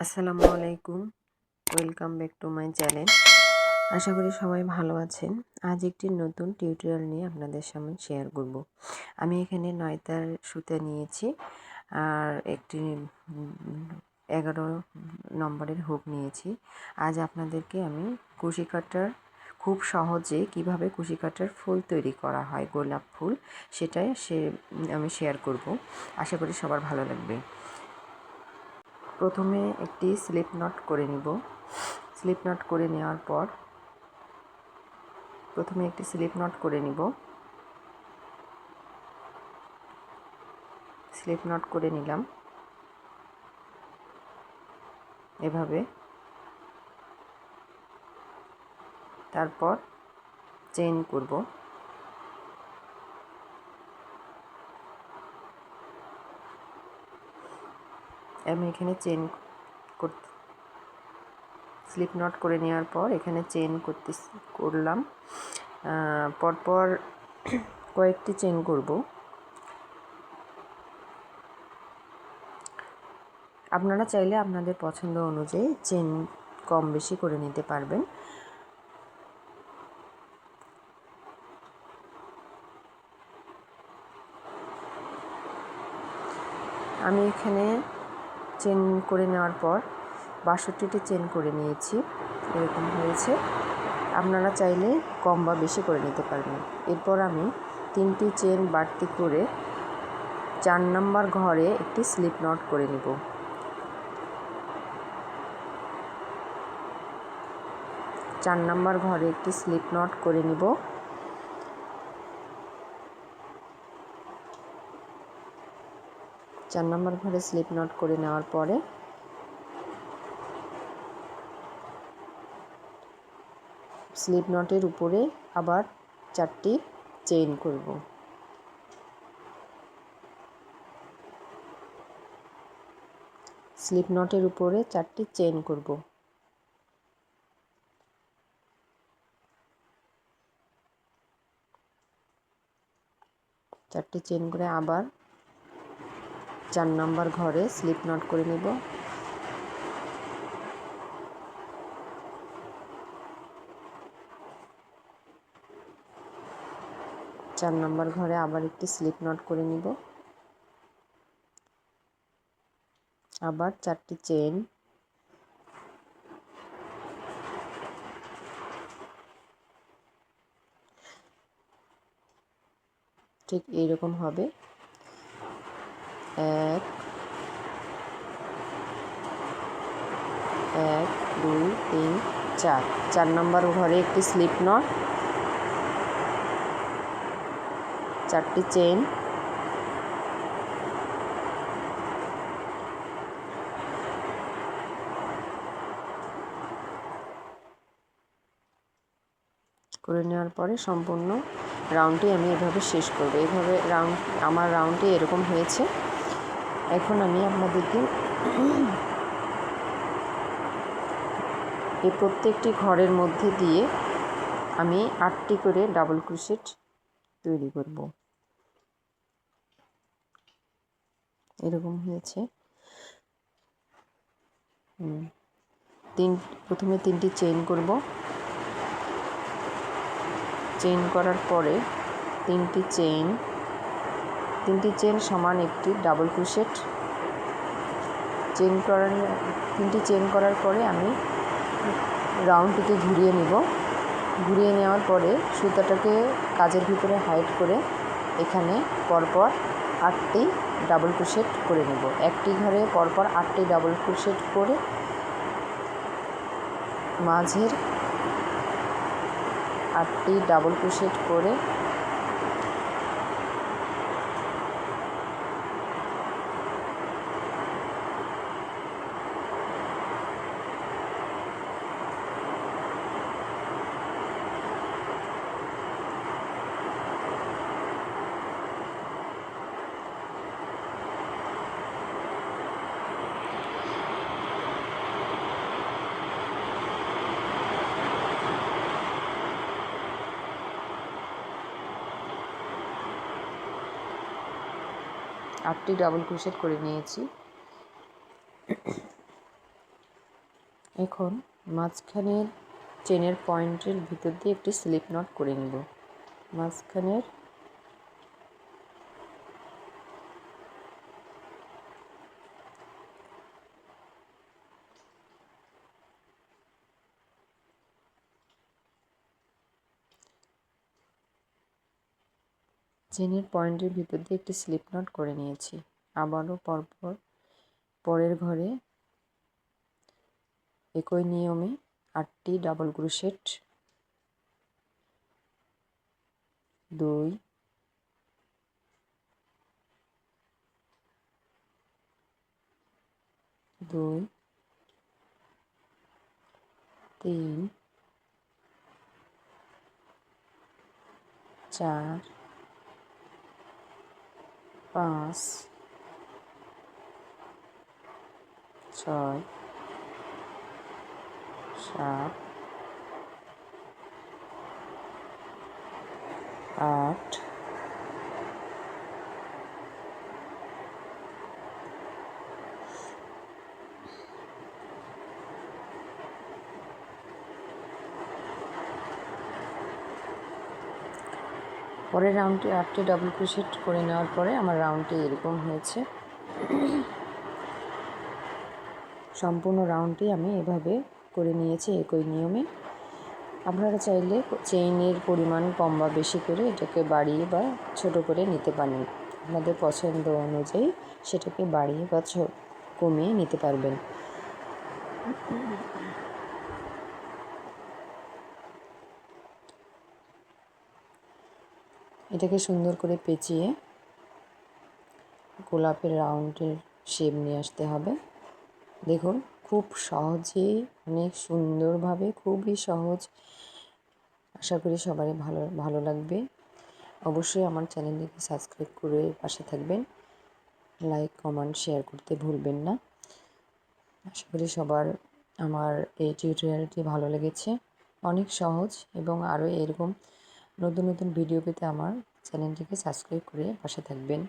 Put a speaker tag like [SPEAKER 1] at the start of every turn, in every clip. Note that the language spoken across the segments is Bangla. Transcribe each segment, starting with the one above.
[SPEAKER 1] আসসালামু আলাইকুম, welcome back to my channel. আশা করি সবাই ভালো আছেন। আজ একটি নতুন টিউটোরিয়াল নিয়ে আপনাদের সামনে শেয়ার করব। আমি এখানে 9 তার সুতা নিয়েছি আর একটি 11 নম্বরের হুক নিয়েছি। আজ আপনাদেরকে আমি কুশি কাটার খুব সহজে কিভাবে কুশি কাটার ফুল তৈরি করা হয়, গোলাপ ফুল, সেটাই আমি শেয়ার করব। আশা করি সবার ভালো লাগবে। প্রথমে একটি স্লিপ নট করে নিব। স্লিপ নট করে নেওয়ার পর প্রথমে একটি স্লিপ নট করে নিব। স্লিপ নট করে নিলাম এভাবে। তারপর চেইন করব। আমি এখানে চেইন করতে স্লিপ নট করে নেওয়ার পর এখানে চেইন করলাম। পরপর কয়েকটি চেইন করব। আপনারা চাইলে আপনাদের পছন্দ অনুযায়ী চেইন কম বেশি করে নিতে পারবেন। আমি এখানে চেন করে নেওয়ার পর 62টি চেন করে নিয়েছি, এরকম হয়েছে। আপনারা চাইলে কম বা বেশি করে নিতে পারবেন। এরপর আমি 3টি চেন বাড়তি করে 4 নম্বর ঘরে একটি স্লিপ নট করে নেব। চার নম্বর ঘরে একটি স্লিপ নট করে নিব। চার নম্বর ঘরে স্লিপ নট করে নেওয়ার পরে স্লিপ নটের উপরে আবার 4টি চেইন করব। স্লিপ নটের উপরে 4টি চেইন করব। চারটি চেইন করে আবার 4 নম্বর ঘরে স্লিপ নট করে নেব। চার নম্বর ঘরে আবার একটি স্লিপ নট করে নিব। আবার 4টি চেইন, ঠিক এইরকম হবে। 1 2 3 4। 4 নম্বর ঘরে একটি স্লিপ নট, 4টি চেইন, করে নেওয়ার পরে সম্পূর্ণ রাউন্ডটি আমি এভাবে শেষ করব। এইভাবে আমার রাউন্ডটি এরকম হয়েছে। এখন আমি আপনাদেরকে এই প্রত্যেকটি ঘরের মধ্যে দিয়ে আমি 8টি করে ডাবল ক্রোশেট তৈরি করব। এরকম হয়েছে। প্রথমে 3টি চেইন করব। চেইন করার পরে 3টি চেইন সমান একটি ডাবল ক্রোশেট। 3টি চেইন করার পরে আমি রাউন্ডটিকে ঘুরিয়ে নেব। ঘুরিয়ে নেওয়ার পরে সুতাটাকে কাজের ভিতরে হাইড করে এখানে পরপর 8টি ডাবল ক্রোশেট করে নেব। একটি ঘরে পরপর 8টি ডাবল ক্রোশেট করে মাঝের 8টি ডাবল ক্রোশেট করে আটটি ডাবল ক্রোশেট করে নিয়েছি। এখন মাঝখানের চেনের পয়েন্টের ভিতর দিয়ে একটি স্লিপ নট করে নেব। মাঝখানের চেনের পয়েন্টের ভিতর দিয়ে একটি স্লিপ নট করে নিয়েছি। আবারও পরপর পরের ঘরে একই নিয়মে 8টি ডাবল ক্রোশেট, 2 2 3 4 5 6 7 8 পরের রাউন্ডটি 8টি ডাবল ক্রোশেট করে নেওয়ার পরে আমার রাউন্ডটি এরকম হয়েছে। সম্পূর্ণ রাউন্ডটি আমি এভাবে করে নিয়েছি একই নিয়মে। আপনারা চাইলে চেইনের পরিমাণ কম বা বেশি করে এটাকে বাড়িয়ে বা ছোট করে নিতে পারেন। আপনাদের পছন্দ অনুযায়ী সেটাকে বাড়িয়ে বা কমিয়ে নিতে পারবেন। এটাকে সুন্দর করে পেঁচিয়ে গোলাপের রাউন্ডের শেপ নিয়ে আসতে হবে। দেখুন খুব সহজেই, অনেক সুন্দরভাবে, খুবই সহজ। আশা করি সবারই ভালো লাগবে। অবশ্যই আমার চ্যানেলটিকে সাবস্ক্রাইব করে পাশে থাকবেন। লাইক, কমেন্ট, শেয়ার করতে ভুলবেন না। আশা করি সবার আমার এই টিউটোরিয়ালটি ভালো লেগেছে। অনেক সহজ এবং আরও এরকম নতুন নতুন ভিডিও পেতে আমার চ্যানেলটিকে সাবস্ক্রাইব করে পাশে থাকবেন।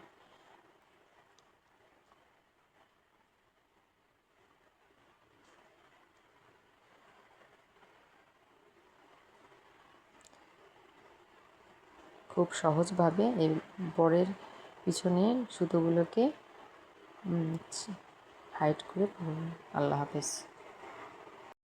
[SPEAKER 1] খুব সহজভাবে এই বরের পিছনের সুতোগুলোকে হাইড করে আল্লাহ হাফেজ।